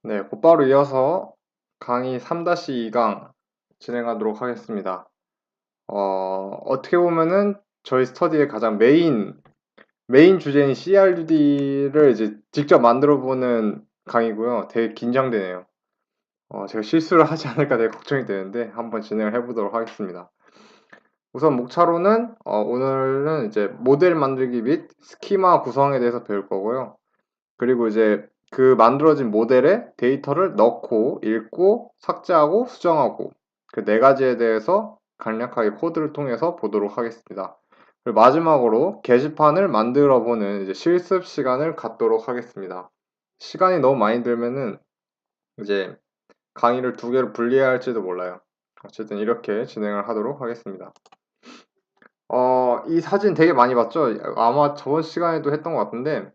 네, 곧바로 이어서 강의 3-2강 진행하도록 하겠습니다. 어떻게 보면은 저희 스터디의 가장 메인 주제인 CRUD를 이제 직접 만들어 보는 강의고요. 되게 긴장되네요. 제가 실수를 하지 않을까 되게 걱정이 되는데 한번 진행을 해보도록 하겠습니다. 우선 목차로는 오늘은 이제 모델 만들기 및 스키마 구성에 대해서 배울 거고요. 그리고 이제 그 만들어진 모델에 데이터를 넣고 읽고 삭제하고 수정하고 그 네 가지에 대해서 간략하게 코드를 통해서 보도록 하겠습니다. 그리고 마지막으로 게시판을 만들어 보는 이제 실습 시간을 갖도록 하겠습니다. 시간이 너무 많이 들면은 이제 강의를 두 개로 분리해야 할지도 몰라요. 어쨌든 이렇게 진행을 하도록 하겠습니다. 이 사진 되게 많이 봤죠? 아마 저번 시간에도 했던 것 같은데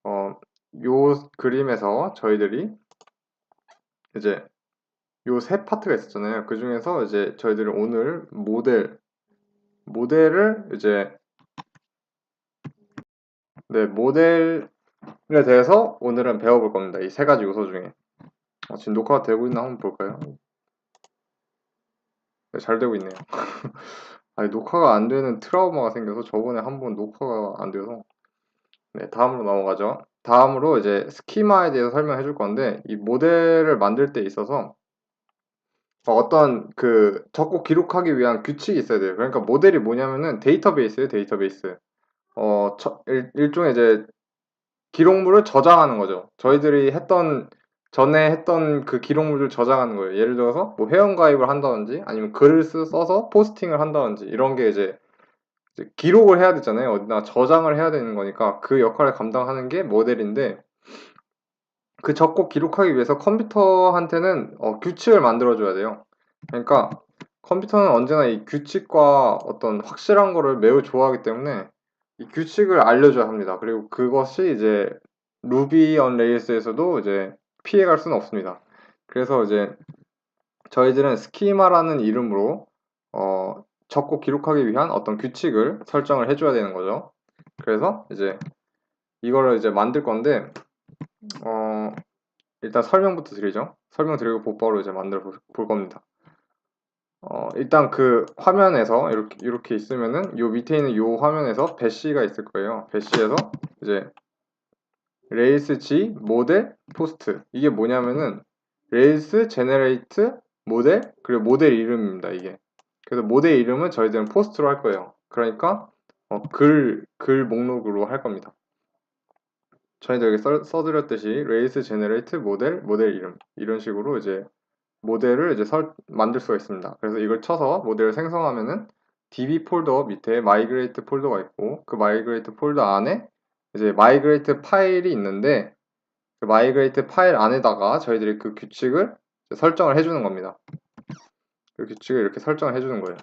어, 요 그림에서 저희들이 이제 요 세 파트가 있었잖아요. 그 중에서 이제 저희들이 오늘 모델을 이제 네, 모델에 대해서 오늘은 배워볼 겁니다. 이 세 가지 요소 중에. 지금 녹화가 되고 있나 한번 볼까요? 네, 잘 되고 있네요. 아니, 녹화가 안 되는 트라우마가 생겨서 저번에 한번 녹화가 안 돼서 네, 다음으로 넘어가죠. 다음으로 이제 스키마에 대해서 설명해 줄 건데 이 모델을 만들 때 있어서 어떤 그 적고 기록하기 위한 규칙이 있어야 돼요. 그러니까 모델이 뭐냐면은 데이터베이스예요, 데이터베이스. 일종의 이제 기록물을 저장하는 거죠. 저희들이 전에 했던 그 기록물을 저장하는 거예요. 예를 들어서 뭐 회원가입을 한다든지 아니면 글을 써서 포스팅을 한다든지 이런 게 이제 기록을 해야 되잖아요. 어디나 저장을 해야 되는 거니까 그 역할을 감당하는 게 모델인데 그 적고 기록하기 위해서 컴퓨터한테는 규칙을 만들어줘야 돼요. 그러니까 컴퓨터는 언제나 이 규칙과 어떤 확실한 거를 매우 좋아하기 때문에 이 규칙을 알려줘야 합니다. 그리고 그것이 이제 루비 on 레일스에서도 이제 피해갈 수는 없습니다. 그래서 이제 저희들은 스키마라는 이름으로 적고 기록하기 위한 어떤 규칙을 설정을 해줘야 되는 거죠. 그래서 이제 이거를 이제 만들 건데 어, 일단 설명부터 드리죠. 설명드리고 곧바로 이제 만들어 볼 겁니다. 일단 그 화면에서 이렇게 있으면은 요 밑에 있는 요 화면에서 배시가 있을 거예요. 배시에서 이제 레일스 G 모델 포스트 이게 뭐냐면은 레일스 제네레이트 모델 그리고 모델 이름입니다. 이게 그래서 모델 이름은 저희들은 포스트로 할 거예요. 그러니까 글 목록으로 할 겁니다. 저희들 여기 써드렸듯이 레일스 제네레이트 모델 이름 이런 식으로 이제 모델을 이제 만들 수가 있습니다. 그래서 이걸 쳐서 모델을 생성하면은 db 폴더 밑에 migrate 폴더가 있고 그 migrate 폴더 안에 이제 migrate 파일이 있는데 그 migrate 파일 안에다가 저희들이 그 규칙을 설정을 해주는 겁니다. 그 규칙을 이렇게 설정을 해주는 거예요.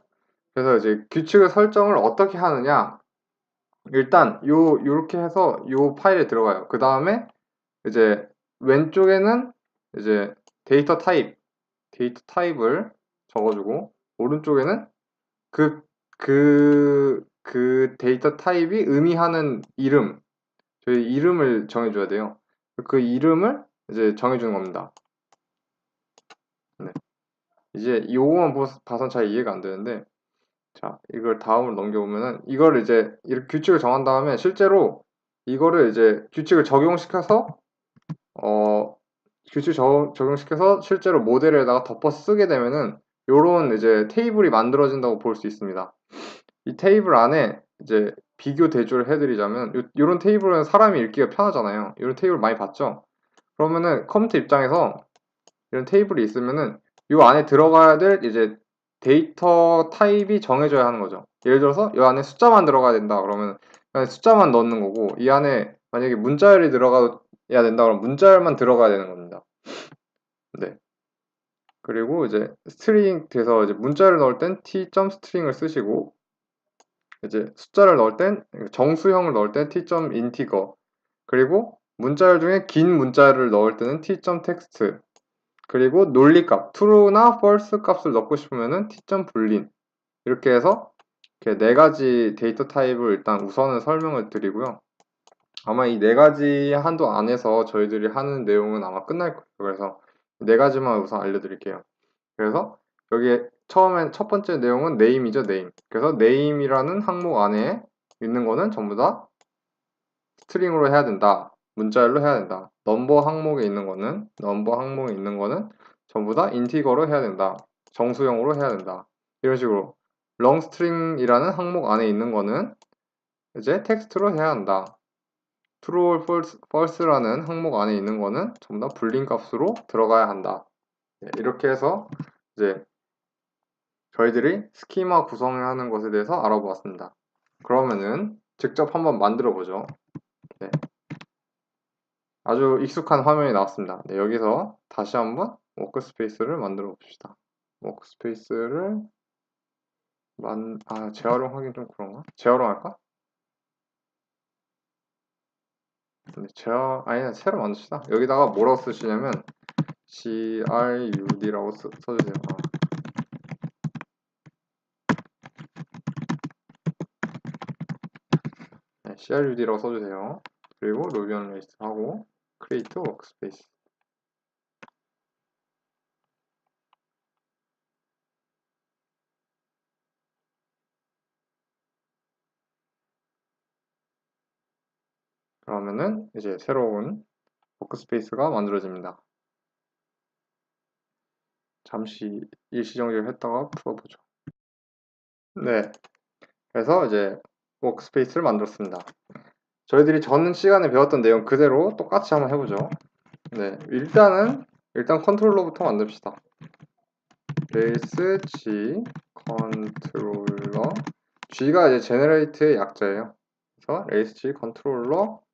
그래서 이제 규칙을 설정을 어떻게 하느냐 일단 요렇게 해서 요 파일에 들어가요. 그 다음에 이제 왼쪽에는 이제 데이터 타입을 적어주고 오른쪽에는 그, 그 데이터 타입이 의미하는 저희 이름을 정해줘야 돼요. 그 이름을 이제 정해주는 겁니다. 네. 이제 요거만 봐선 잘 이해가 안 되는데, 자, 이걸 다음으로 넘겨보면은, 이걸 이제 이렇게 규칙을 정한 다음에 실제로 이거를 이제 규칙을 적용시켜서, 어, 적용시켜서 실제로 모델에다가 덮어 쓰게 되면은, 요런 이제 테이블이 만들어진다고 볼 수 있습니다. 이 테이블 안에 이제 비교 대조를 해드리자면 이런 테이블은 사람이 읽기가 편하잖아요. 이런 테이블 많이 봤죠? 그러면은 컴퓨터 입장에서 이런 테이블이 있으면은 이 안에 들어가야 될 이제 데이터 타입이 정해져야 하는 거죠. 예를 들어서 이 안에 숫자만 들어가야 된다 그러면 그냥 숫자만 넣는 거고 이 안에 만약에 문자열이 들어가야 된다 그러면 문자열만 들어가야 되는 겁니다. 네. 그리고 이제 스트링 돼서 이제 문자를 넣을 땐 t.string을 쓰시고 이제 숫자를 넣을 땐 정수형을 넣을 땐 t.integer 그리고 문자열 중에 긴 문자를 넣을 때는 t.text 그리고 논리값 true나 false 값을 넣고 싶으면은 t.boolean 이렇게 해서 이렇게 네 가지 데이터 타입을 일단 우선은 설명을 드리고요. 아마 이 네 가지 한도 안에서 저희들이 하는 내용은 아마 끝날 거예요. 그래서 네 가지만 우선 알려드릴게요. 그래서 여기에 처음엔 첫 번째 내용은 name이죠, name. 그래서 name이라는 항목 안에 있는 거는 전부 다 스트링으로 해야 된다. 문자열로 해야 된다. 넘버 항목에 있는 거는 전부 다 인티거로 해야 된다. 정수형으로 해야 된다. 이런 식으로 롱스트링이라는 항목 안에 있는 거는 이제 텍스트로 해야 한다. true or false라는 항목 안에 있는 거는 전부 다 불린 값으로 들어가야 한다. 이렇게 해서 이제 저희들이 스키마 구성하는 것에 대해서 알아보았습니다. 그러면은 직접 한번 만들어 보죠. 네. 아주 익숙한 화면이 나왔습니다. 네, 여기서 다시 한번 워크스페이스를 만들어 봅시다. 워크스페이스를 재활용하긴 좀 그런가? 재활용할까? 네, 아니, 새로 만듭시다. 여기다가 뭐라고 쓰시냐면 crud라고 써주세요. 네, crud라고 써주세요. 그리고 ruby on rails 하고 create workspace. 그러면은 이제 새로운 워크스페이스가 만들어집니다. 잠시 일시정지를 했다가 풀어보죠. 네, 그래서 이제 워크스페이스를 만들었습니다. 저희들이 전 시간에 배웠던 내용 그대로 똑같이 한번 해보죠. 네, 일단 컨트롤러부터 만듭시다. 레이스 G 컨트롤러 G가 이제 제너레이트의 약자예요. 그래서 레이스 G 컨트롤러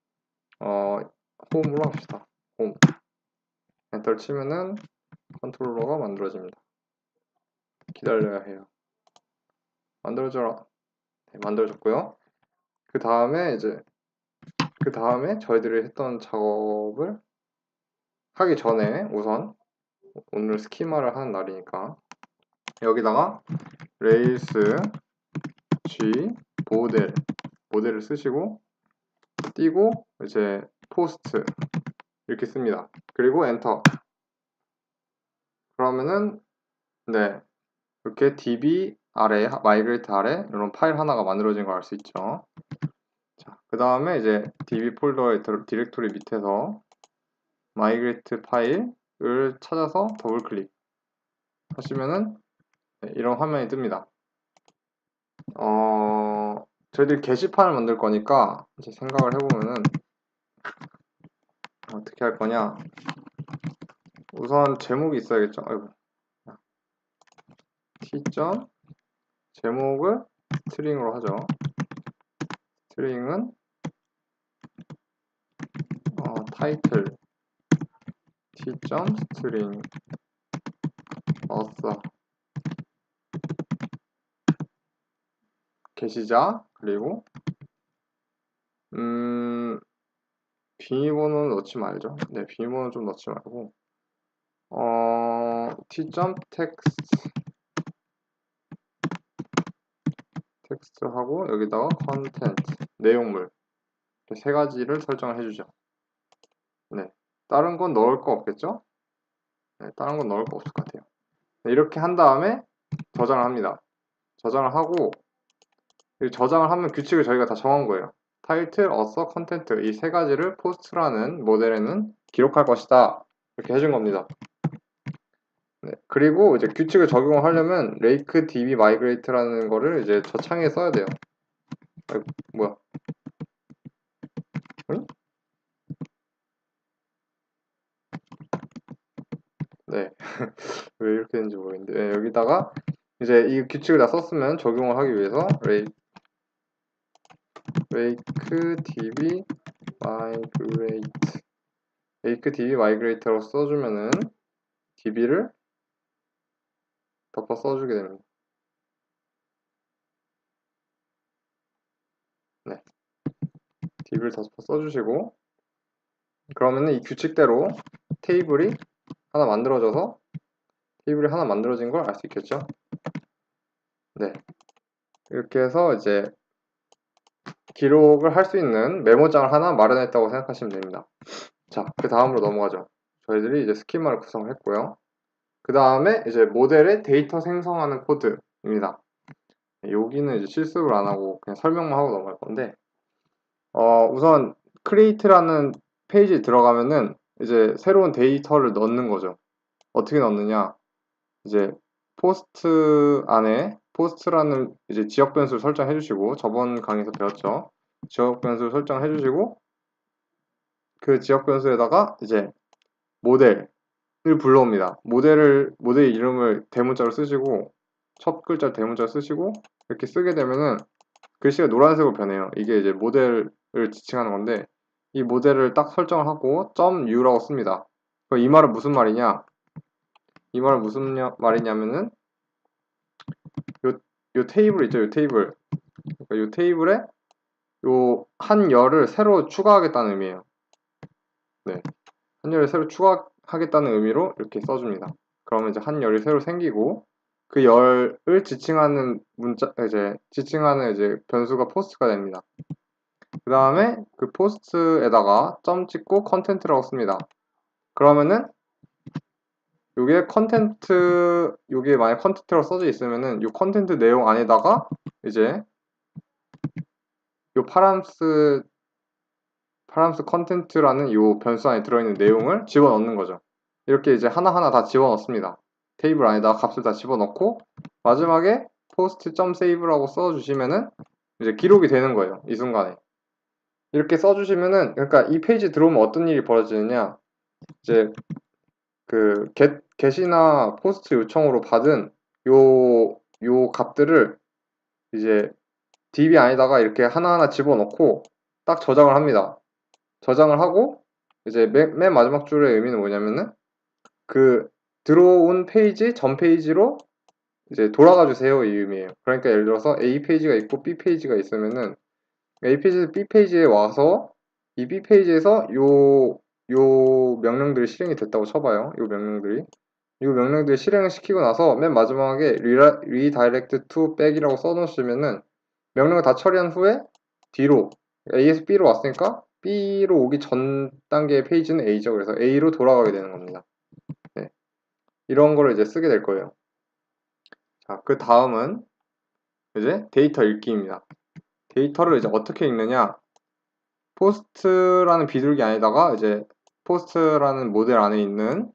홈으로 합시다. 홈. 엔터를 치면은 컨트롤러가 만들어집니다. 기다려야 해요. 만들어져라. 네, 만들어졌고요. 그 다음에 저희들이 했던 작업을 하기 전에 우선 오늘 스키마를 하는 날이니까 여기다가 레이스 G 모델을 쓰시고 띄고 이제 포스트 이렇게 씁니다. 그리고 엔터. 그러면은 네, 이렇게 db 아래 마이그레이트 아래 이런 파일 하나가 만들어진 걸 알 수 있죠. 자, 그 다음에 이제 db 폴더의 디렉토리 밑에서 마이그레이트 파일을 찾아서 더블 클릭 하시면은 네, 이런 화면이 뜹니다. 저희들이 게시판을 만들 거니까 이제 생각을 해보면은 어떻게 할 거냐. 우선 제목이 있어야겠죠. 아이고. t. 제목을 스트링으로 하죠. 스트링은 타이틀 t.string 어싸 게시자 그리고 비밀번호는 넣지 말죠. 네, 비밀번호 좀 넣지 말고 텍스트 하고 여기다가 컨텐트 내용물 세 가지를 설정을 해주죠. 네, 다른 건 넣을 거 없겠죠? 네, 다른 건 넣을 거 없을 것 같아요. 네, 이렇게 한 다음에 저장을 합니다. 저장을 하고 저장을 하면 규칙을 저희가 다 정한 거예요. 타이틀, 어서, 컨텐트 이 세 가지를 포스트라는 모델에는 기록할 것이다. 이렇게 해준 겁니다. 네, 그리고 이제 규칙을 적용을 하려면 rake db migrate라는 거를 이제 저 창에 써야 돼요. 아이고, 뭐야? 응? 네. 왜 이렇게 되는지 모르겠는데 네, 여기다가 이제 이 규칙을 다 썼으면 적용을 하기 위해서 rake db migrate라고 써주면은 db를 덮어 써주게 됩니다. 네. db를 덮어 써주시고 그러면은 이 규칙대로 테이블이 하나 만들어진 걸 알 수 있겠죠? 네. 이렇게 해서 이제 기록을 할 수 있는 메모장을 하나 마련했다고 생각하시면 됩니다. 자, 그 다음으로 넘어가죠. 저희들이 이제 스키마를 구성했고요. 그 다음에 이제 모델의 데이터 생성하는 코드입니다. 여기는 이제 실습을 안 하고 그냥 설명만 하고 넘어갈 건데, 우선 create라는 페이지에 들어가면은 이제 새로운 데이터를 넣는 거죠. 어떻게 넣느냐? 이제 포스트 안에 포스트라는 이제 지역 변수를 설정해 주시고, 저번 강의에서 배웠죠. 지역 변수를 설정해 주시고, 그 지역 변수에다가 이제 모델을 불러옵니다. 모델 이름을 대문자로 쓰시고, 첫 글자 대문자로 쓰시고, 이렇게 쓰게 되면은 글씨가 노란색으로 변해요. 이게 이제 모델을 지칭하는 건데, 이 모델을 딱 설정을 하고 .u라고 씁니다. 그럼 이 말은 무슨 말이냐? 이 말은 무슨 말이냐면은 요 테이블 있죠? 요 테이블. 그러니까 요 테이블에 요 한 열을 새로 추가하겠다는 의미예요. 네. 한 열을 새로 추가하겠다는 의미로 이렇게 써줍니다. 그러면 이제 한 열이 새로 생기고 그 열을 지칭하는 지칭하는 변수가 포스트가 됩니다. 그 다음에 그 포스트에다가 점 찍고 컨텐트라고 씁니다. 그러면은 요게 만약 컨텐트라고 써져 있으면은 요 컨텐트 내용 안에다가 이제 요 파람스 컨텐트라는 요 변수 안에 들어있는 내용을 집어넣는 거죠. 이렇게 이제 하나하나 다 집어넣습니다. 테이블 안에다가 값을 다 집어넣고 마지막에 post.save라고 써주시면은 이제 기록이 되는 거예요. 이 순간에. 이렇게 써주시면은, 그러니까 이 페이지 들어오면 어떤 일이 벌어지느냐, 이제 그 get이나 post 요청으로 받은 요 값들을 이제 DB 안에다가 이렇게 하나하나 집어넣고 딱 저장을 합니다. 저장을 하고 이제 맨 마지막 줄의 의미는 뭐냐면은 그 들어온 페이지 전 페이지로 이제 돌아가 주세요, 이 의미예요. 그러니까 예를 들어서 A 페이지가 있고 B 페이지가 있으면은 A 페이지에서 B 페이지에 와서 이 B 페이지에서 요 명령들이 실행이 됐다고 쳐봐요. 요 명령들이 실행을 시키고 나서 맨 마지막에 redirect to back이라고 써놓으시면은 명령을 다 처리한 후에 뒤로 A에서 B로 왔으니까 B로 오기 전 단계의 페이지는 A죠. 그래서 A로 돌아가게 되는 겁니다. 네. 이런 거를 이제 쓰게 될 거예요. 자, 그 다음은 이제 데이터 읽기입니다. 데이터를 이제 어떻게 읽느냐? 포스트라는 비둘기 안에다가 이제 포스트라는 모델 안에 있는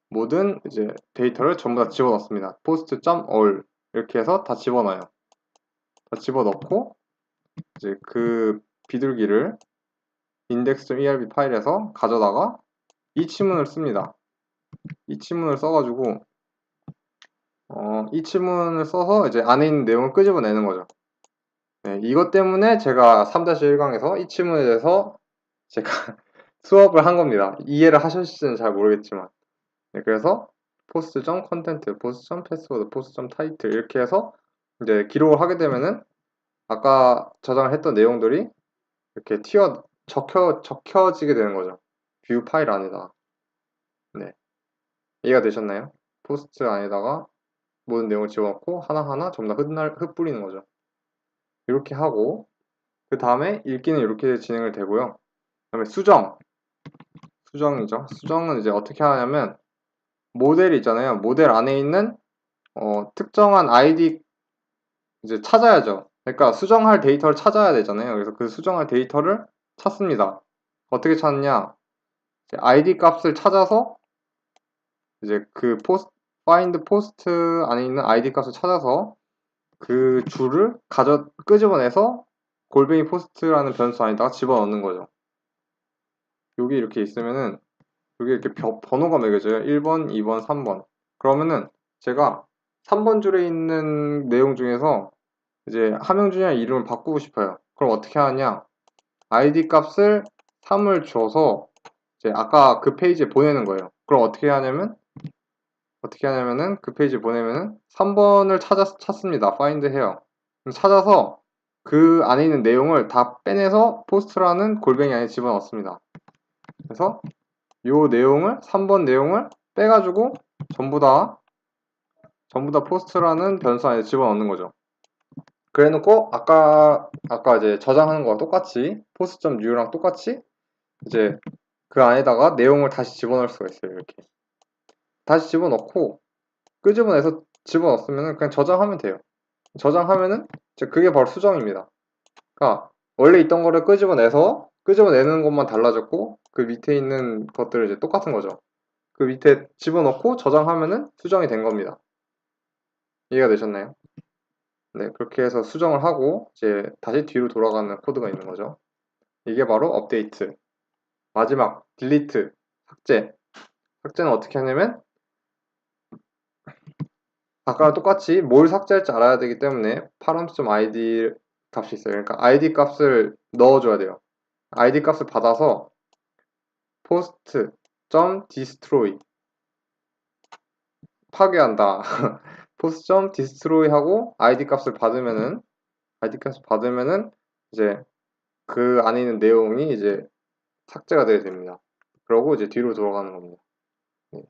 모든 이제 데이터를 전부 다 집어넣습니다. post.all 이렇게 해서 다 집어넣어요. 다 집어넣고 이제 그 비둘기를 index.erb 파일에서 가져다가 이 치문을 씁니다. 이 치문을 써가지고 이 치문을 써서 이제 안에 있는 내용을 끄집어내는 거죠. 네, 이것 때문에 제가 3-1강에서 이 치문에 대해서 제가 수업을 한 겁니다. 이해를 하셨을지는 잘 모르겠지만. 네, 그래서 post.content, post.password, post.title 이렇게 해서 이제 기록을 하게 되면은 아까 저장을 했던 내용들이 이렇게 적혀지게 되는 거죠. 뷰 파일 안에다. 네. 이해가 되셨나요? 포스트 안에다가 모든 내용을 집어넣고 하나하나 전부 다 흩뿌리는 거죠. 이렇게 하고 그 다음에 읽기는 이렇게 진행을 되고요. 그 다음에 수정이죠. 수정은 이제 어떻게 하냐면 모델이 있잖아요. 모델 안에 있는 특정한 아이디 이제 찾아야죠. 그러니까 수정할 데이터를 찾아야 되잖아요. 그래서 그 수정할 데이터를 찾습니다. 어떻게 찾느냐? 아이디 값을 찾아서 이제 그 find post 안에 있는 아이디 값을 찾아서 그 줄을 끄집어내서 골뱅이 포스트라는 변수 안에다가 집어넣는 거죠. 여기 이렇게 있으면은 여기 이렇게 번호가 매겨져요. 1번, 2번, 3번. 그러면은 제가 3번 줄에 있는 내용 중에서 이제 함영준이랑 이름을 바꾸고 싶어요. 그럼 어떻게 하냐? 아이디 값을 3을 줘서 이제 아까 그 페이지에 보내는 거예요. 그럼 어떻게 하냐면은 그 페이지에 보내면은 3번을 찾습니다. find 해요. 찾아서 그 안에 있는 내용을 다 빼내서 포스트라는 골뱅이 안에 집어넣습니다. 그래서 요 내용을 3번 내용을 빼가지고 전부 다 포스트라는 변수 안에 집어넣는 거죠. 그래 놓고 아까 이제 저장하는 거와 똑같이 post.new랑 똑같이 이제 그 안에다가 내용을 다시 집어넣을 수가 있어요. 이렇게 다시 집어넣고 끄집어내서 집어넣었으면 그냥 저장하면 돼요. 저장하면은 이제 그게 바로 수정입니다. 그러니까 원래 있던 거를 끄집어내는 것만 달라졌고 그 밑에 있는 것들을 이제 똑같은 거죠. 그 밑에 집어넣고 저장하면은 수정이 된 겁니다. 이해가 되셨나요? 네, 그렇게 해서 수정을 하고 이제 다시 뒤로 돌아가는 코드가 있는 거죠. 이게 바로 업데이트. 마지막 딜리트, 삭제. 삭제는 어떻게 하냐면 아까랑 똑같이 뭘 삭제할지 알아야 되기 때문에 params.id 값이 있어요. 그러니까 id 값을 넣어줘야 돼요. id 값을 받아서 post.destroy 파괴한다. post.destroy 하고 id 값을 받으면은 이제 그 안에 있는 내용이 이제 삭제가 되게 됩니다. 그러고 이제 뒤로 돌아가는 겁니다. 네.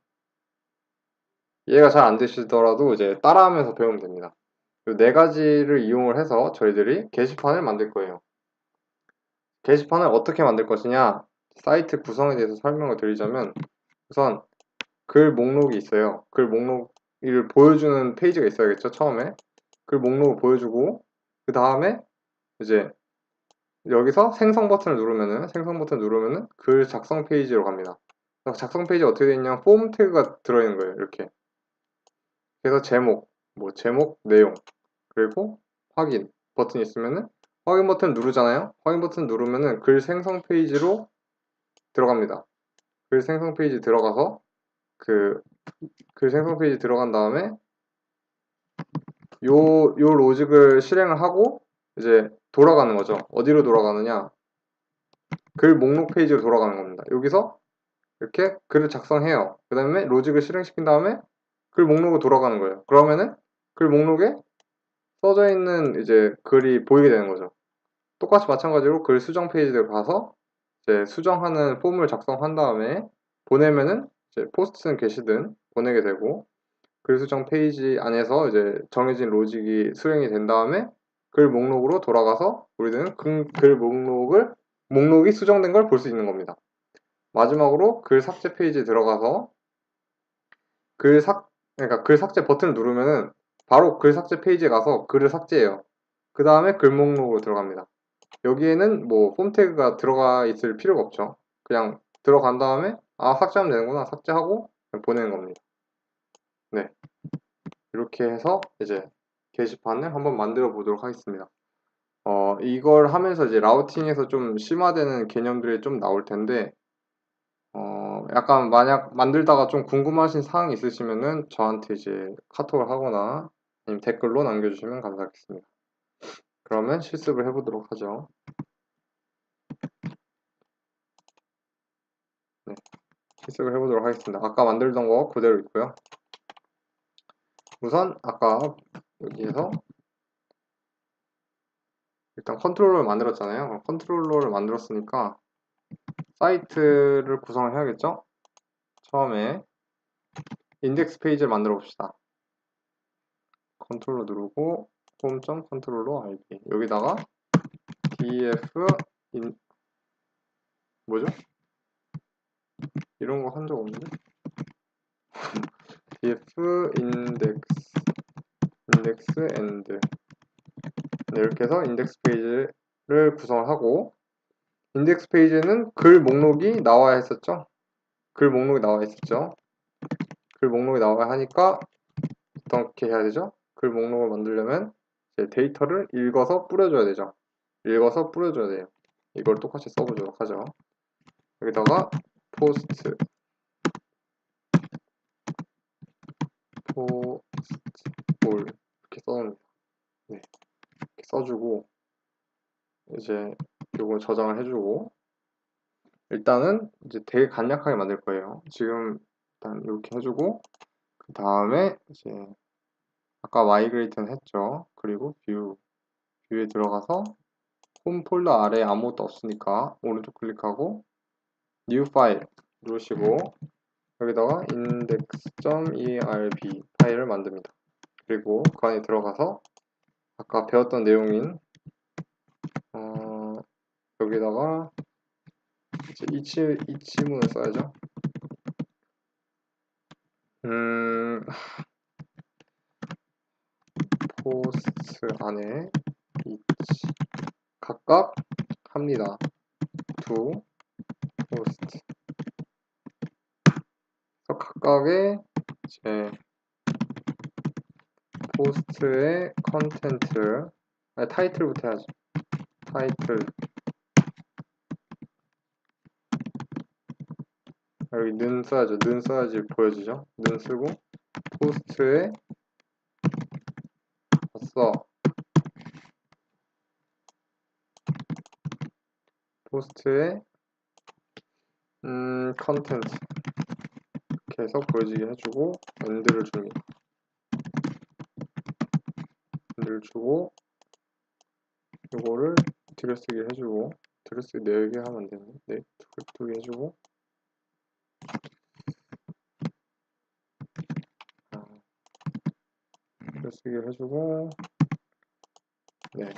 이해가 잘 안 되시더라도 이제 따라하면서 배우면 됩니다. 이 네 가지를 이용을 해서 저희들이 게시판을 만들 거예요. 게시판을 어떻게 만들 것이냐? 사이트 구성에 대해서 설명을 드리자면 우선 글 목록이 있어요. 글 목록을 보여주는 페이지가 있어야겠죠, 처음에. 글 목록을 보여주고 그 다음에 이제 여기서 생성 버튼을 누르면은 글 작성 페이지로 갑니다. 작성 페이지 어떻게 되어 있냐면 폼 태그가 들어있는 거예요. 이렇게. 그래서 제목, 내용, 그리고 확인 버튼이 있으면은 확인 버튼 누르잖아요. 확인 버튼 누르면은 글 생성 페이지로 들어갑니다. 글 생성 페이지 들어가서 글 생성 페이지 들어간 다음에 요 로직을 실행을 하고 이제 돌아가는 거죠. 어디로 돌아가느냐? 글 목록 페이지로 돌아가는 겁니다. 여기서 이렇게 글을 작성해요. 그 다음에 로직을 실행시킨 다음에 글 목록으로 돌아가는 거예요. 그러면은 글 목록에 써져 있는 이제 글이 보이게 되는 거죠. 똑같이 마찬가지로 글 수정 페이지를 가서 이제 수정하는 폼을 작성한 다음에 보내면은 이제 포스트든 게시든 보내게 되고 글 수정 페이지 안에서 이제 정해진 로직이 수행이 된 다음에 글 목록으로 돌아가서 우리는 글 목록이 수정된 걸 볼 수 있는 겁니다. 마지막으로 글 삭제 페이지에 들어가서 그러니까 글 삭제 버튼을 누르면은 바로 글 삭제 페이지에 가서 글을 삭제해요. 그 다음에 글 목록으로 들어갑니다. 여기에는 뭐 폼 태그가 들어가 있을 필요가 없죠. 그냥 들어간 다음에 삭제하면 되는구나 삭제하고 보내는 겁니다. 네, 이렇게 해서 이제 게시판을 한번 만들어 보도록 하겠습니다. 이걸 하면서 이제 라우팅에서 좀 심화되는 개념들이 좀 나올 텐데 약간 만약 만들다가 좀 궁금하신 사항이 있으시면은 저한테 이제 카톡을 하거나 아니면 댓글로 남겨주시면 감사하겠습니다. 그러면 실습을 해보도록 하죠. 네, 실습을 해보도록 하겠습니다. 아까 만들던 거 그대로 있고요. 우선 아까 여기에서 일단 컨트롤러를 만들었잖아요. 컨트롤러를 만들었으니까 사이트를 구성을 해야겠죠? 처음에 인덱스 페이지를 만들어 봅시다. 컨트롤러 누르고 홈.컨트롤러 id 여기다가 df 뭐죠? 이런 거 한 적 없는데? df index end 네, 이렇게 해서 인덱스 페이지를 구성을 하고 인덱스 페이지에는 글 목록이 나와야 했었죠? 글 목록이 나와 있었죠? 글 목록이 나와야 하니까 어떻게 해야 되죠? 글 목록을 만들려면 이제 데이터를 읽어서 뿌려줘야 되죠. 읽어서 뿌려줘야 돼요. 이걸 똑같이 써보도록 하죠. 여기다가 포스트 올 이렇게 써줍니다. 네, 이렇게 써주고 이제 이걸 저장을 해주고 일단은 이제 되게 간략하게 만들 거예요. 지금 일단 이렇게 해주고 그 다음에 이제 아까 마이그레이트는 했죠. 그리고 뷰에 들어가서 홈 폴더 아래에 아무것도 없으니까 오른쪽 클릭하고 new 파일 누르시고 여기다가 index.erb 파일을 만듭니다. 그리고 그 안에 들어가서 아까 배웠던 내용인 여기다가 이제 이 지문을 써야죠. 포스트 안에 each 각각 합니다. to post. 그래서 각각의 이제 포스트의 컨텐츠, 타이틀부터 해야죠. 타이틀. 여기 는 써야죠. 는 써야지 보여지죠. 는 쓰고 포스트에 써. 포스트에 컨텐츠 이렇게 해서 보여지게 해주고 엔드를 줍니다. 엔드를 주고 이거를 들여쓰기 해주고 들여쓰기 4개 하면 되네. 네, 2개 해주고 들여쓰기 해주고 네,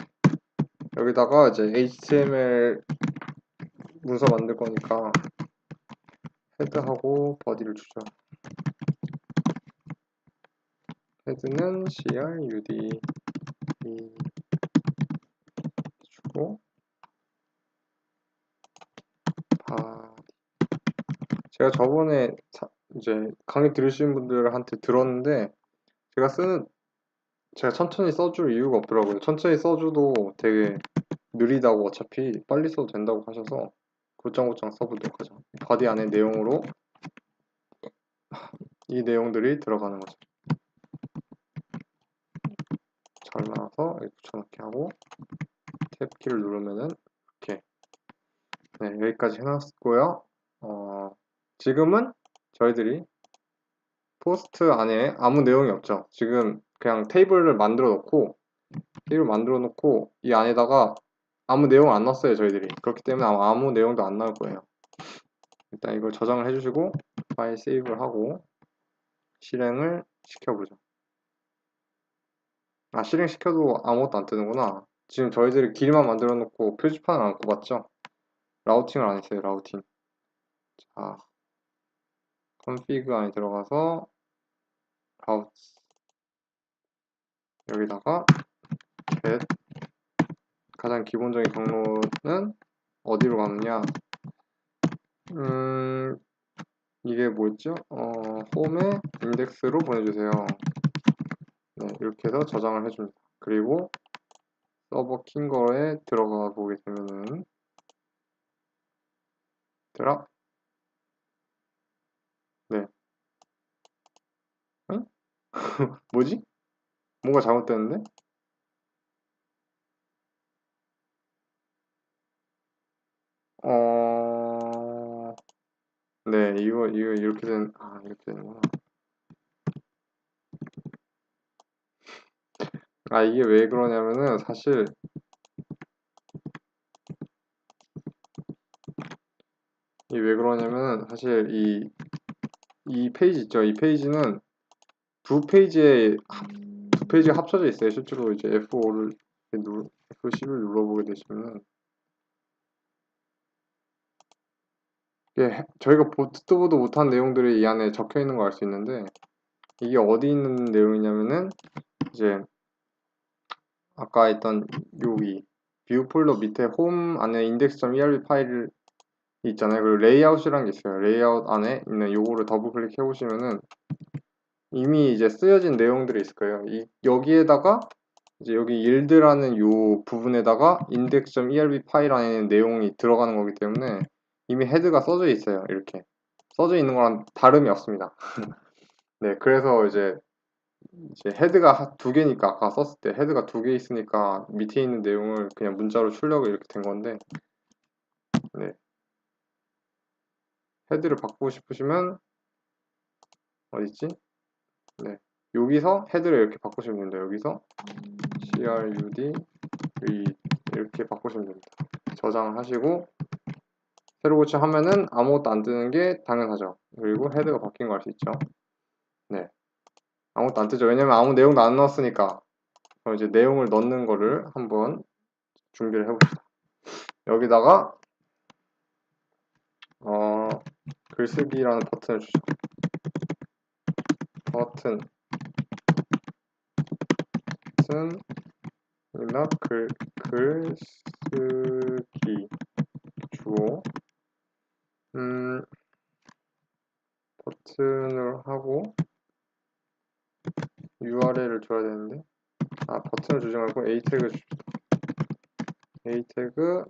여기다가 이제 HTML 문서 만들 거니까 헤드하고 버디를 주죠. 헤드는 crud 주고 제가 저번에 이제 강의 들으신 분들한테 들었는데 제가 천천히 써줄 이유가 없더라고요. 천천히 써줘도 되게 느리다고 어차피 빨리 써도 된다고 하셔서 곧장곧장 써보도록 하죠. 바디 안에 내용으로 이 내용들이 들어가는 거죠. 잘라서 이렇게 붙여넣기 하고 탭 키를 누르면은 이렇게 네, 여기까지 해놨고요. 지금은 저희들이 포스트 안에 아무 내용이 없죠. 지금 그냥 테이블을 만들어 놓고 이 안에다가 아무 내용 안 넣었어요. 저희들이 그렇기 때문에 아무 내용도 안 나올 거예요. 일단 이걸 저장을 해주시고 파일 세이브를 하고 실행을 시켜보죠. 실행시켜도 아무것도 안 뜨는구나. 지금 저희들이 길만 만들어 놓고 표지판을 안 꼽았죠. 라우팅을 안 했어요. 라우팅. 자, config 안에 들어가서 라우트 여기다가 get 가장 기본적인 경로는 어디로 가느냐? 이게 뭐였죠? 홈에 인덱스로 보내주세요. 네, 이렇게 해서 저장을 해줍니다. 그리고 서버 킹거에 들어가 보게 되면은 드랍. 네. 응? 뭐지? 뭔가 잘못됐는데? 네, 이거 이렇게 되는구나. 이게 왜 그러냐면은 사실 이 페이지 있죠. 이 페이지는 두 페이지가 합쳐져 있어요. 실제로 이제 F10을 눌러보게 되시면은 저희가 듣도 보도 못한 내용들이 이 안에 적혀 있는 걸 알 수 있는데 이게 어디 있는 내용이냐면은 이제 아까 했던 여기 뷰 폴더 밑에 홈 안에 index.erb 파일이 있잖아요. 그리고 레이아웃이라는 게 있어요. 레이아웃 안에 있는 요거를 더블 클릭해 보시면은 이미 이제 쓰여진 내용들이 있을 거예요. 여기에다가 이제 여기 일드라는 요 부분에다가 index.erb 파일 안에 있는 내용이 들어가는 거기 때문에 이미 헤드가 써져 있어요. 이렇게 써져 있는 거랑 다름이 없습니다. 네, 그래서 이제 헤드가 2개니까 아까 썼을 때 헤드가 2개 있으니까 밑에 있는 내용을 그냥 문자로 출력을 이렇게 된 건데 네, 헤드를 바꾸고 싶으시면 어디있지? 네, 여기서 헤드를 이렇게 바꾸시면 됩니다. 여기서 crud read 이렇게 바꾸시면 됩니다. 저장을 하시고 새로 고침하면은 아무것도 안 뜨는 게 당연하죠. 그리고 헤드가 바뀐 거 알 수 있죠. 네, 아무것도 안 뜨죠. 왜냐면 아무 내용도 안 넣었으니까. 그럼 이제 내용을 넣는 거를 한번 준비를 해봅시다. 여기다가 글쓰기라는 버튼을 주죠. 버튼 여기다 글쓰기 주고 버튼을 하고 URL을 줘야 되는데 버튼을 주지 말고 A 태그 줍시다. A 태그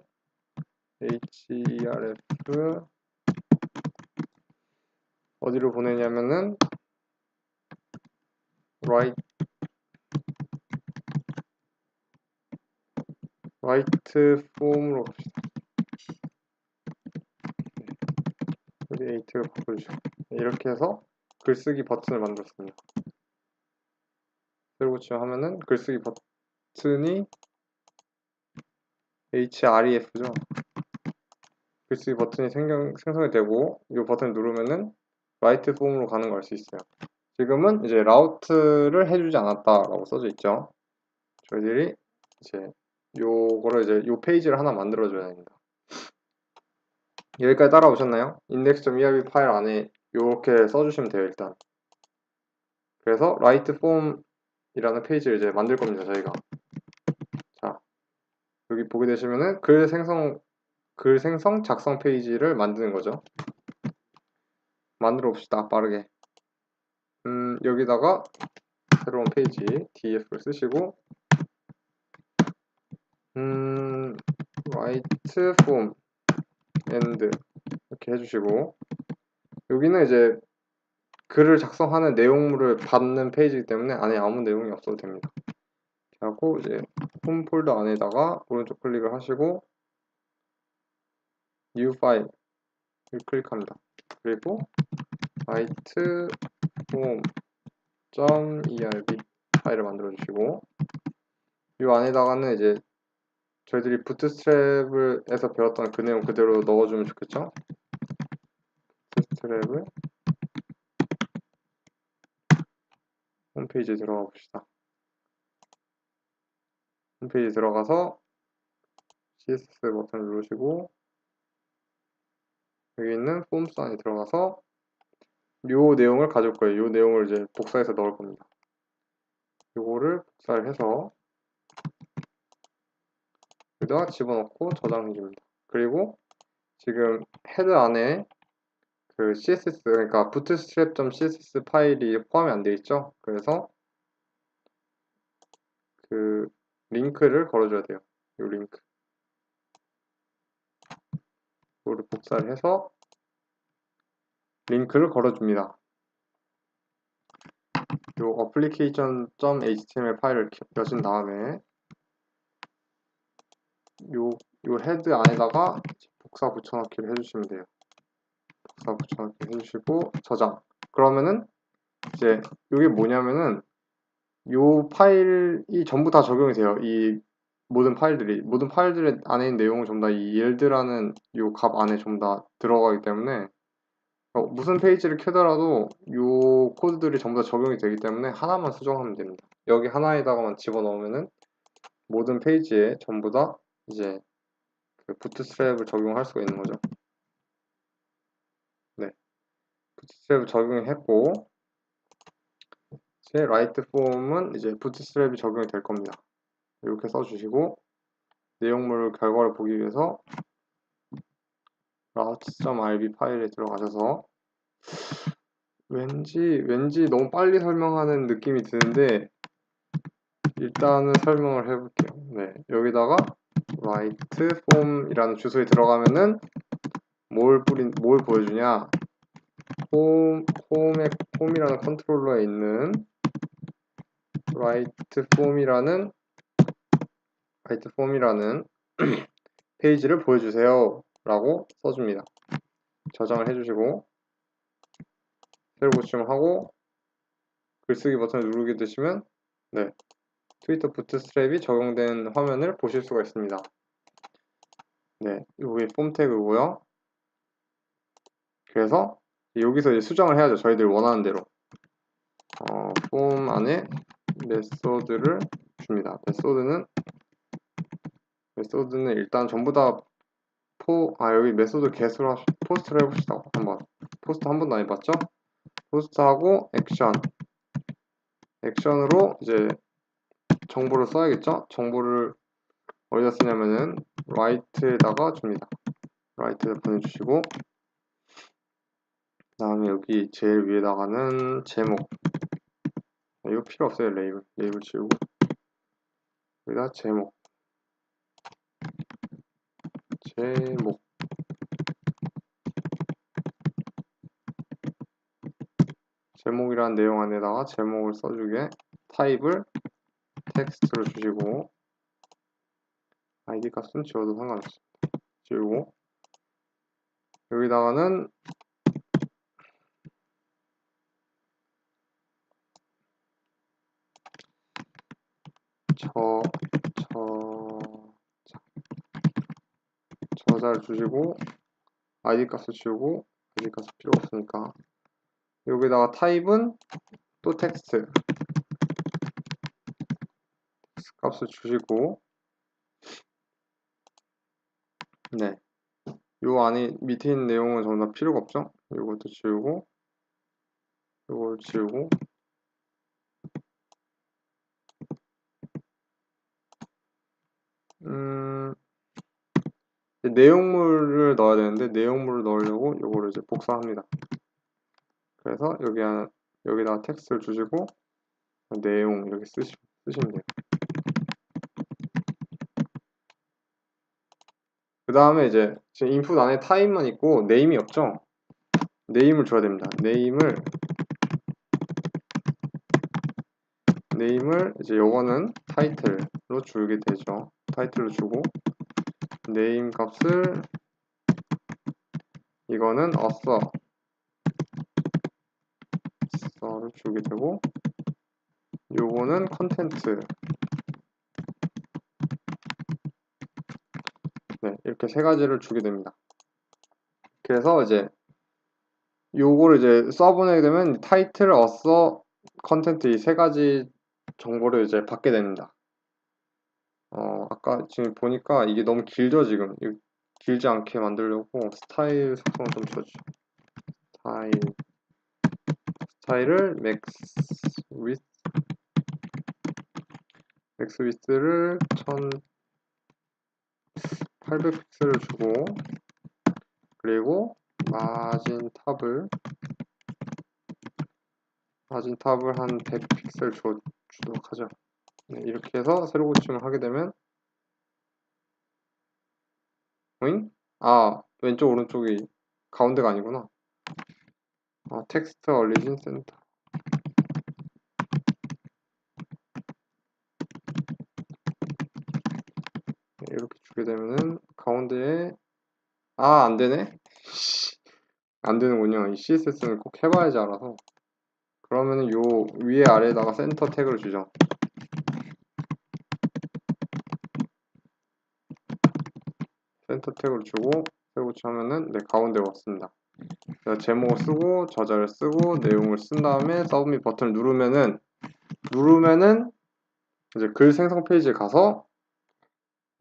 href 어디로 보내냐면은 write form으로 갑시다. 여기 A 태그 바꿔주시고 이렇게 해서 글쓰기 버튼을 만들었습니다. 새로 고치면 하면은 글쓰기 버튼이 href죠. 글쓰기 버튼이 생성이 되고 이 버튼을 누르면은 write form으로 가는 걸 알 수 있어요. 지금은 이제 라우트를 해주지 않았다라고 써져 있죠. 저희들이 이제 요거를 이제 요 페이지를 하나 만들어줘야 됩니다. 여기까지 따라오셨나요? index.erb 파일 안에 이렇게 써주시면 돼요, 일단. 그래서 write form이라는 페이지를 이제 만들 겁니다, 저희가. 자, 여기 보게 되시면은 글 생성 작성 페이지를 만드는 거죠. 만들어 봅시다, 빠르게. 여기다가 새로운 페이지 df를 쓰시고 write form and 이렇게 해주시고 여기는 이제 글을 작성하는 내용물을 받는 페이지이기 때문에 안에 아무 내용이 없어도 됩니다. 이렇게 하고 이제 홈 폴더 안에다가 오른쪽 클릭을 하시고 new file 을 클릭합니다. 그리고 write form.erb 파일을 만들어 주시고 이 안에다가는 이제 저희들이 부트스트랩에서 배웠던 그 내용 그대로 넣어주면 좋겠죠? 부트스트랩을 홈페이지에 들어가 봅시다. 홈페이지에 들어가서 CSS 버튼을 누르시고 여기 있는 폼스 안에 들어가서 요 내용을 가져올 거예요. 요 내용을 이제 복사해서 넣을 겁니다. 요거를 복사를 해서 여기다가 집어넣고 저장해 줍니다. 그리고 지금 헤드 안에 그 CSS 그러니까 bootstrap.css 파일이 포함이 안 되어 있죠. 그래서 그 링크를 걸어줘야 돼요. 요 링크 이거를 복사를 해서 링크를 걸어줍니다. 요 application.html 파일을 여신 다음에 요 헤드 안에다가 복사 붙여넣기를 해주시면 돼요. 복사 붙여넣기 해주시고 저장. 그러면은 이제 이게 뭐냐면은 요 파일이 전부 다 적용이 돼요. 이 모든 파일들이 안에 있는 내용은 전부 다 이 yield라는 요 값 안에 전부 다 들어가기 때문에 무슨 페이지를 켜더라도 요 코드들이 전부 다 적용이 되기 때문에 하나만 수정하면 됩니다. 여기 하나에다가만 집어넣으면은 모든 페이지에 전부 다 이제 그 부트스트랩을 적용할 수가 있는 거죠. 네, 부트스트랩을 적용했고 제 write form은 이제 부트스트랩이 적용이 될 겁니다. 이렇게 써주시고 내용물 결과를 보기 위해서 routes.rb 파일에 들어가셔서 왠지 너무 빨리 설명하는 느낌이 드는데 일단은 설명을 해볼게요. 네, 여기다가 write form이라는 주소에 들어가면은 뭘 보여주냐? 홈이라는 컨트롤러에 있는 write form이라는 페이지를 보여주세요 라고 써줍니다. 저장을 해주시고 새로 고침하고 글쓰기 버튼을 누르게 되시면 네, 트위터 부트스트랩이 적용된 화면을 보실 수가 있습니다. 네, 이게 폼 태그고요. 그래서 여기서 이제 수정을 해야죠. 저희들 원하는 대로 폼 안에 메소드를 줍니다. 메소드는 일단 전부 다 여기 메소드 개수로 포스트를 해봅시다. 한번. 포스트 한 번도 안 해봤죠? 포스트하고 액션으로 이제 정보를 써야겠죠? 정보를 어디다 쓰냐면은 write에다가 줍니다. write에다 보내주시고 그 다음에 여기 제일 위에다가는 제목. 이거 필요 없어요. 레이블 지우고 여기다 제목이라는 내용 안에다가 제목을 써주게 타입을 텍스트로 주시고 id 값은 지워도 상관없습니다. 지우고 여기다가는 저자를 주시고 id 값을 지우고 id 값은 필요 없으니까 여기다가 타입은 또 텍스트 값을 주시고 네, 요 안에 밑에 있는 내용은 전부 다 필요가 없죠? 요것도 지우고 요걸 지우고 내용물을 넣어야 되는데 내용물을 넣으려고 요거를 이제 복사합니다. 그래서 여기다가 텍스트를 주시고 내용 이렇게 쓰시면 돼요. 그 다음에 이제 지금 인풋 안에 타입만 있고 네임이 없죠? 네임을 줘야 됩니다. 네임을 이제 요거는 타이틀로 주게 되죠. 타이틀로 주고 네임 값을 이거는 author를 주게 되고 요거는 컨텐트 네, 이렇게 세 가지를 주게 됩니다. 그래서 이제 요거를 이제 써보내게 되면 타이틀, author, 컨텐트 이 세 가지 정보를 이제 받게 됩니다. 아까 지금 보니까 이게 너무 길죠, 지금. 길지 않게 만들려고 스타일 속성을 좀 줘주죠. 스타일을 맥스 위스를 1800픽셀을 주고 그리고 마진 탑을 한 100픽셀 주도록 하죠. 네, 이렇게 해서 새로 고침을 하게 되면 왼쪽 오른쪽이 가운데가 아니구나. 텍스트 얼리진 센터 네, 이렇게 주게 되면은 가운데에 안되네? 안되는군요. 이 CSS는 꼭 해봐야지 알아서. 그러면은 요 위에 아래에다가 센터 태그를 주죠. 센터 태그를 주고 새로 고침하면은 네, 가운데 왔습니다. 제목을 쓰고 저자를 쓰고 내용을 쓴 다음에 서브밋 버튼을 누르면은 이제 글 생성 페이지에 가서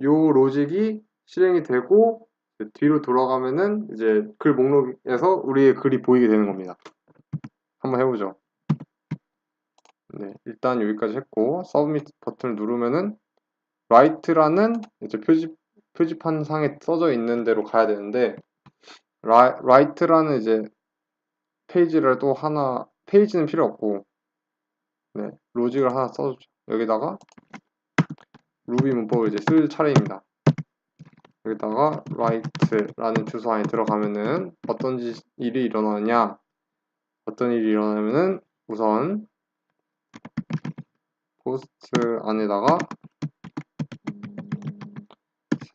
요 로직이 실행이 되고 뒤로 돌아가면은 이제 글 목록에서 우리의 글이 보이게 되는 겁니다. 한번 해보죠. 네, 일단 여기까지 했고 서브밋 버튼을 누르면은 write라는 이제 표지판 상에 써져 있는 대로 가야 되는데 write라는 이제 페이지를 또 하나 페이지는 필요 없고 네, 로직을 하나 써주죠. 여기다가 루비 문법을 이제 쓸 차례입니다. 여기다가 write라는 주소 안에 들어가면은 어떤 일이 일어나느냐 어떤 일이 일어나면은 우선 포스트 안에다가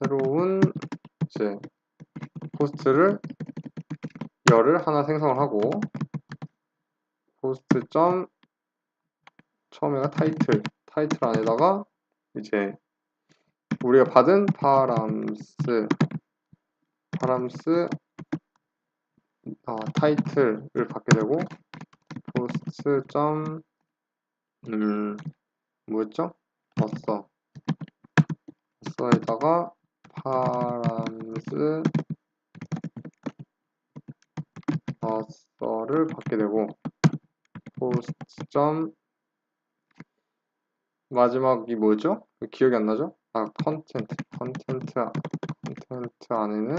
새로운 이제 포스트를 열을 하나 생성을 하고 포스트 점 처음에가 타이틀 안에다가 이제 우리가 받은 파람스 타이틀을 받게 되고 포스트 점 뭐였죠? 버서에다가 파람스 버서를 받게 되고 포스트 점 마지막이 뭐죠? 기억이 안 나죠? 컨텐트 안에는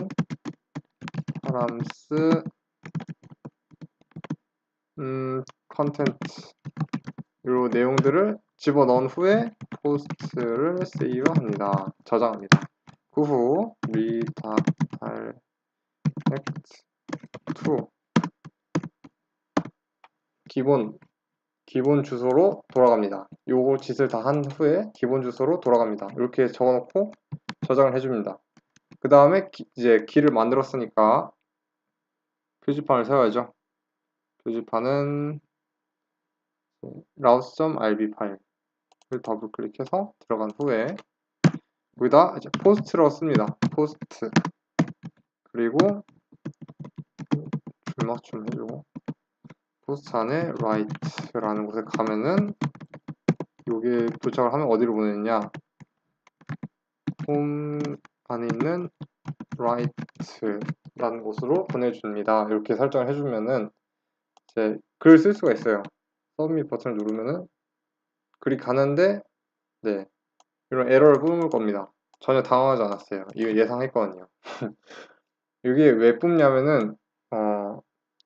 파람스 컨텐트 요 내용들을 집어넣은 후에 포스트를 세이브합니다. 저장합니다. 그 후 redirect to 기본 주소로 돌아갑니다. 요거 짓을 다 한 후에 기본 주소로 돌아갑니다. 이렇게 적어놓고 저장을 해줍니다. 그 다음에 이제 길을 만들었으니까 표지판을 세워야죠. 표지판은 routes.rb 파일을 더블 클릭해서 들어간 후에 여기다 이제 포스트로 씁니다. 포스트 그리고 줄맞춤 해주고 포스트 안에 write라는 곳에 가면은 여기에 도착을 하면 어디로 보내느냐 홈 안에 있는 write라는 곳으로 보내줍니다. 이렇게 설정을 해주면은 이제 글을 쓸 수가 있어요. 서브밋 버튼을 누르면은 글이 가는데 네 이런 에러를 뿜을 겁니다. 전혀 당황하지 않았어요. 이거 예상했거든요. 이게 왜 뿜냐면은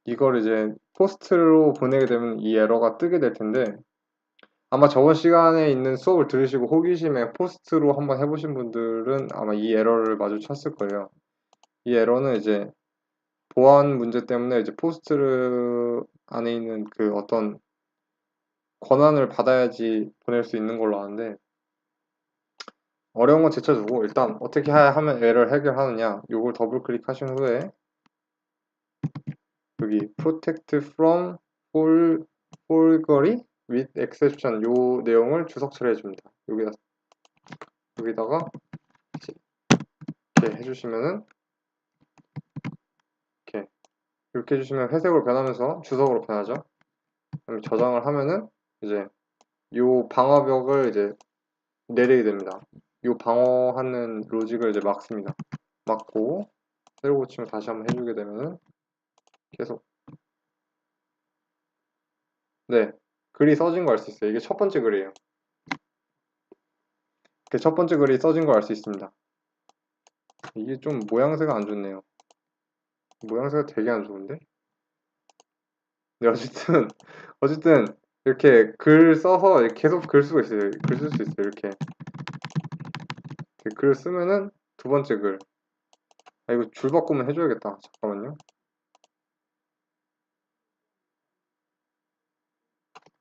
이걸 이제 포스트로 보내게 되면 이 에러가 뜨게 될 텐데 아마 저번 시간에 있는 수업을 들으시고 호기심에 포스트로 한번 해보신 분들은 아마 이 에러를 마주쳤을 거예요. 이 에러는 이제 보안 문제 때문에 이제 포스트 안에 있는 그 어떤 권한을 받아야지 보낼 수 있는 걸로 아는데 어려운 건 제쳐두고 일단 어떻게 하면 에러를 해결하느냐 요걸 더블 클릭하신 후에 여기 protect from forgery with exception 요 내용을 주석 처리해 줍니다. 여기다가 이렇게 해주시면은 이렇게 해주시면 회색으로 변하면서 주석으로 변하죠. 그럼 저장을 하면은 이제 요 방어벽을 이제 내리게 됩니다. 요 방어하는 로직을 이제 막습니다. 막고 새로 고침을 다시 한번 해주게 되면은 계속 네 글이 써진 거 알 수 있어요. 이게 첫 번째 글이에요. 첫 번째 글이 써진 걸 알 수 있습니다. 이게 좀 모양새가 안 좋네요. 모양새가 되게 안 좋은데? 네, 어쨌든 이렇게 글 써서 계속 글 쓰고 있어요. 글 쓸 수 있어요. 이렇게 글 쓰면은 두 번째 글. 이거 줄 바꾸면 해줘야겠다. 잠깐만요.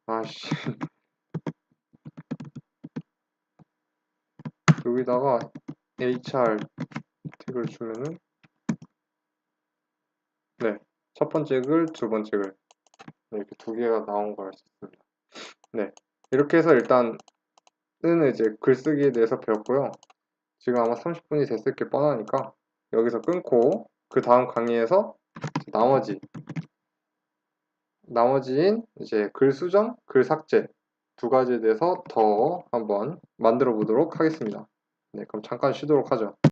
아씨. 여기다가 HR 태그를 주면은 네. 첫 번째 글, 두 번째 글. 네, 이렇게 두 개가 나온 걸 알 수 있습니다. 네. 이렇게 해서 일단은 이제 글쓰기에 대해서 배웠고요. 지금 아마 30분이 됐을 게 뻔하니까 여기서 끊고 그 다음 강의에서 나머지인 이제 글 수정, 글 삭제 두 가지에 대해서 더 한번 만들어 보도록 하겠습니다. 네, 그럼 잠깐 쉬도록 하죠.